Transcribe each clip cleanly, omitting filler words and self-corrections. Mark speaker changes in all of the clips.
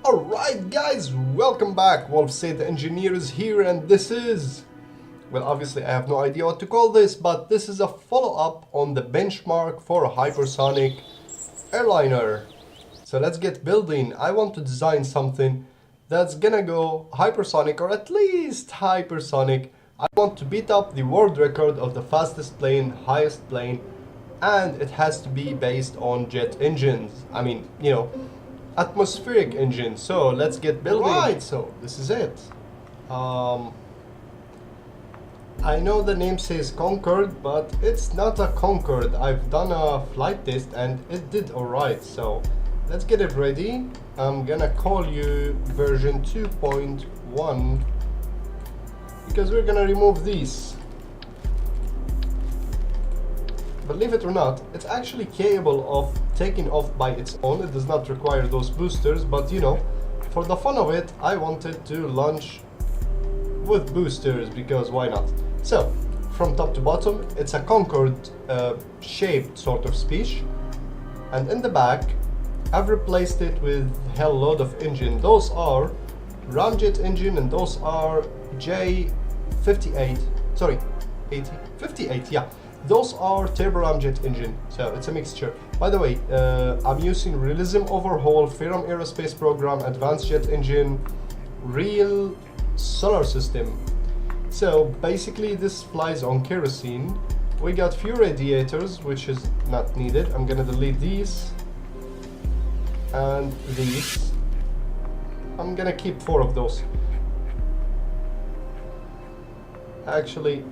Speaker 1: Alright guys, welcome back. WOLVSAid the engineer is here, and this is... well, obviously I have no idea what to call this, but this is a follow-up on the benchmark for a hypersonic airliner. So let's get building. I want to design something that's gonna go hypersonic, or at least hypersonic. I want to beat up the world record of the fastest plane, highest plane, and it has to be based on jet engines. I mean, you know, atmospheric engines. So let's get building. Right, so this is it. I know the name says Concorde, but it's not a Concorde. I've done a flight test and it did alright. So let's get it ready. I'm gonna call you version 2.1 because we're gonna remove these. Believe it or not, it's actually capable of taking off by its own. It does not require those boosters, but you know, for the fun of it, I wanted to launch with boosters because why not? So, from top to bottom, it's a Concorde shaped sort of speech, and in the back, I've replaced it with hell load of engine. Those are ramjet engine, and those are J58, sorry, 80, 58, yeah. Those are turbo ramjet engine, so it's a mixture. By the way, I'm using Realism Overhaul, Ferrum Aerospace Program, Advanced Jet Engine, Real Solar System. So basically this flies on kerosene. We got few radiators, which is not needed. I'm gonna delete these and these. I'm gonna keep 4 of those. Actually,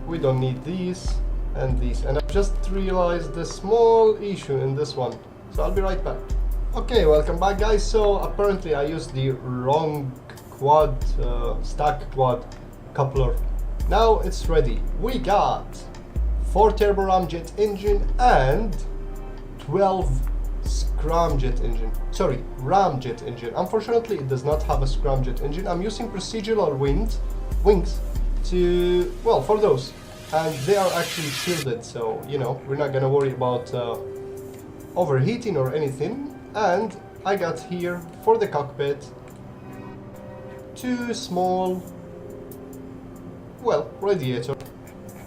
Speaker 1: we don't need these and these, and I've just realized the small issue in this one, so I'll be right back. Okay, welcome back guys. So apparently I used the wrong quad, stack quad coupler. Now it's ready. We got 4 turbo ramjet engine and 12 scramjet engine. Sorry, ramjet engine. Unfortunately it does not have a scramjet engine. I'm using procedural wings to, well, for those, and they are actually shielded, so you know, we're not gonna worry about overheating or anything. And I got here for the cockpit 2 small, well, radiator.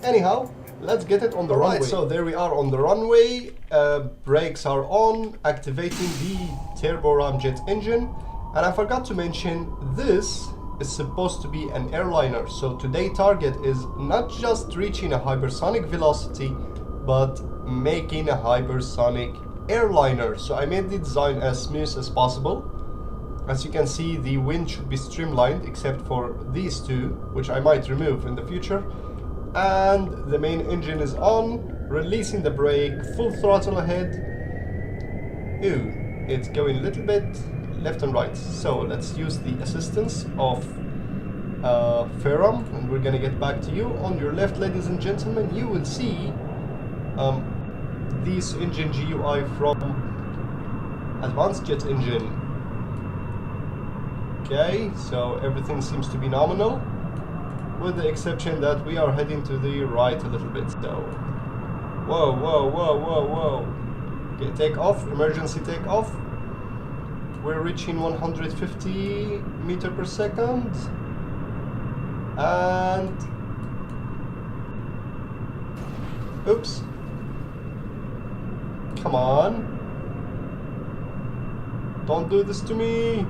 Speaker 1: Anyhow, let's get it on the runway. So there we are on the runway. Brakes are on, activating the turbo ramjet engine. And I forgot to mention, this is supposed to be an airliner, so today's target is not just reaching a hypersonic velocity, but making a hypersonic airliner. So I made the design as smooth as possible. As you can see, the wind should be streamlined except for these 2, which I might remove in the future. And the main engine is on, releasing the brake, full throttle ahead. Ooh, it's going a little bit left and right, so let's use the assistance of Ferrum, and we're gonna get back to you. On your left, ladies and gentlemen, you will see this engine GUI from Advanced Jet Engine. Okay, so everything seems to be nominal, with the exception that we are heading to the right a little bit. So, whoa, whoa, whoa, whoa, whoa. Okay, take off, emergency take off. We're reaching 150 meters per second, and oops, come on, don't do this to me.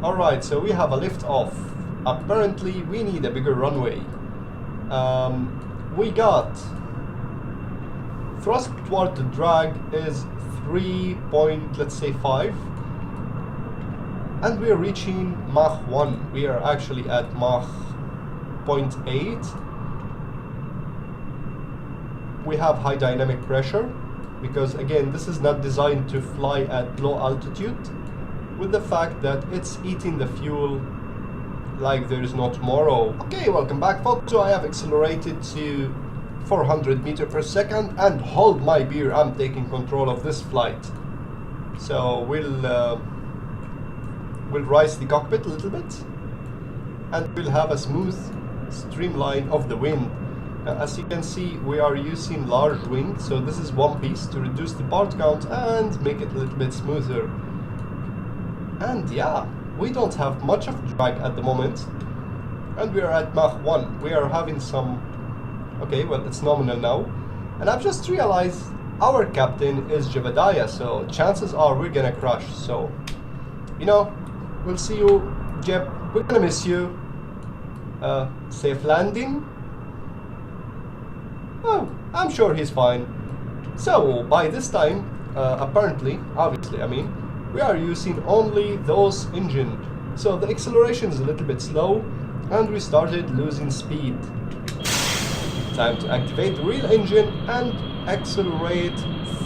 Speaker 1: Alright, so we have a lift off. Apparently we need a bigger runway. We got thrust toward the drag is 3 point, let's say 5, and we are reaching Mach 1. We are actually at Mach 0.8. We have high dynamic pressure because again this is not designed to fly at low altitude, with the fact that it's eating the fuel like there is no tomorrow. Okay, welcome back folks. So I have accelerated to 400 meters per second, and hold my beer, I'm taking control of this flight. So we'll rise the cockpit a little bit, and we'll have a smooth streamline of the wind. As you can see, we are using large wing, so this is one piece to reduce the part count and make it a little bit smoother. And yeah, we don't have much of drag at the moment, and we are at Mach 1. We are having some... okay, well, it's nominal now. And I've just realized our captain is Jebediah, so chances are we're gonna crash. So, you know, we'll see you, Jeb. We're gonna miss you. Safe landing? Oh, I'm sure he's fine. So, by this time, apparently, obviously, I mean, we are using only those engine. So the acceleration is a little bit slow, and we started losing speed. Time to activate the real engine and accelerate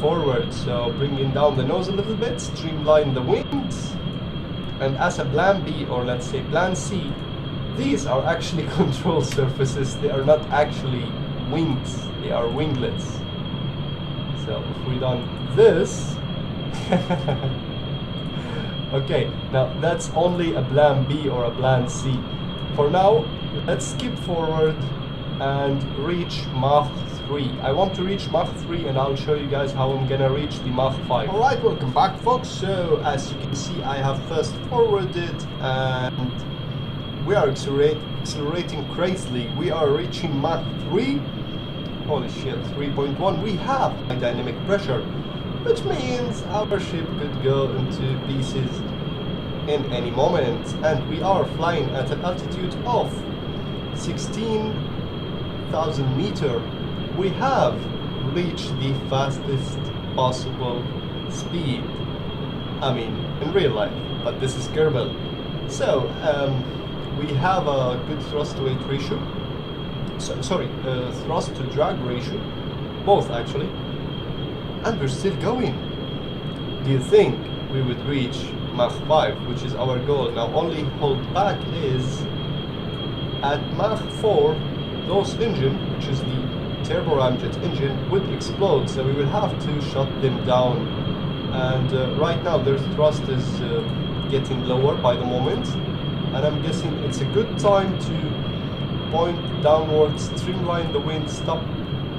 Speaker 1: forward. So bringing down the nose a little bit, streamline the wings. And as a plan B, or let's say plan C, these are actually control surfaces. They are not actually wings, they are winglets. So if we done this... okay, now that's only a plan B or a plan C. For now, let's skip forward and reach Mach 3. I want to reach Mach 3 and I'll show you guys how I'm gonna reach the Mach 5. Alright, welcome back folks. So as you can see, I have fast forwarded and we are accelerating crazily. We are reaching Mach 3. Holy shit, 3.1. We have high dynamic pressure, which means our ship could go into pieces in any moment. And we are flying at an altitude of 16,000 meters. We have reached the fastest possible speed. I mean, in real life, but this is Kerbal. So, we have a good thrust to weight ratio. Thrust to drag ratio. Both actually. And we're still going. Do you think we would reach Mach 5, which is our goal? Now, only hold back is at Mach 4, those engine, which is the turbo ramjet engine, would explode, so we will have to shut them down. And right now their thrust is getting lower by the moment, and I'm guessing it's a good time to point downwards, streamline the wind, stop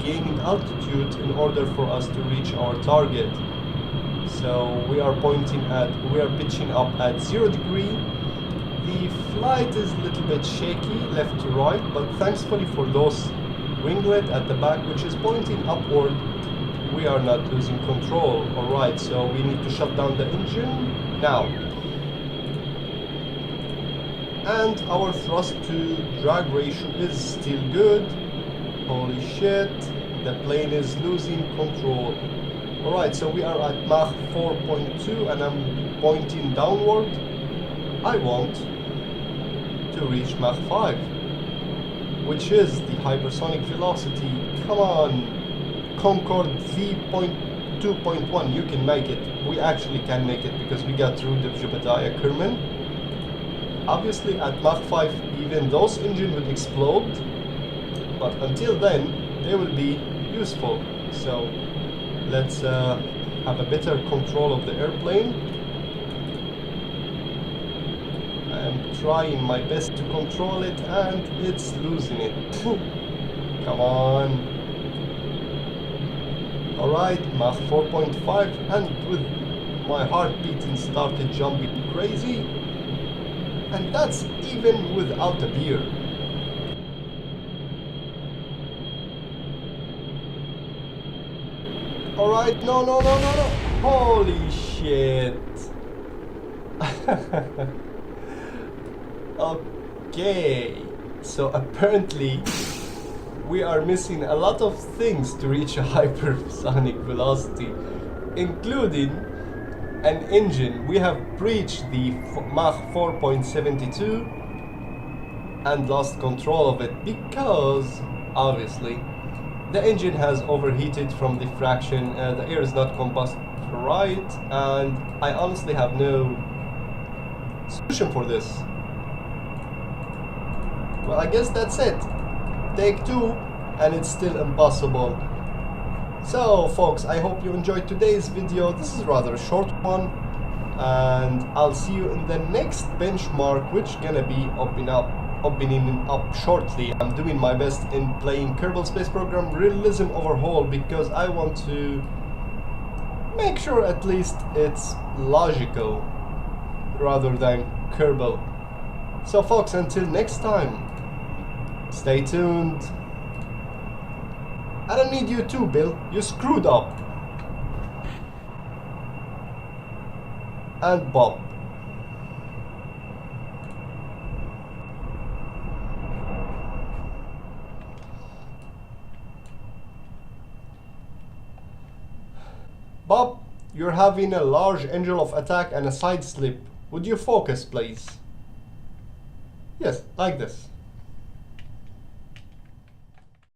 Speaker 1: gaining altitude in order for us to reach our target. So we are pitching up at 0 degree. The flight is a little bit shaky left to right, but thankfully for those winglet at the back which is pointing upward, we are not losing control. Alright, so we need to shut down the engine now. And our thrust to drag ratio is still good. Holy shit, the plane is losing control. Alright, so we are at Mach 4.2 and I'm pointing downward. I want to reach Mach 5, which is the hypersonic velocity. Come on, Concorde V.2.1, you can make it. We actually can make it because we got through the Jebediah Kerman. Obviously at Mach 5 even those engines will explode, but until then they will be useful. So let's have a better control of the airplane. I am trying my best to control it and it's losing it. Come on. Alright, Mach 4.5, and with my heart beating started jumping crazy. And that's even without a beer. Alright, no. Holy shit. Okay, so apparently we are missing a lot of things to reach a hypersonic velocity, including an engine. We have breached the Mach 4.72 and lost control of it because obviously the engine has overheated from the fraction, the air is not combust right, and I honestly have no solution for this. Well, I guess that's it. Take 2 and it's still impossible. So folks, I hope you enjoyed today's video. This is rather a short one, and I'll see you in the next benchmark, which gonna be opening up opening up shortly. I'm doing my best in playing Kerbal Space Program Realism Overhaul because I want to make sure at least it's logical rather than Kerbal. So folks, until next time, stay tuned. I don't need you too, Bill. You screwed up. And Bob. Bob, you're having a large angle of attack and a side slip. Would you focus, please? Yes, like this.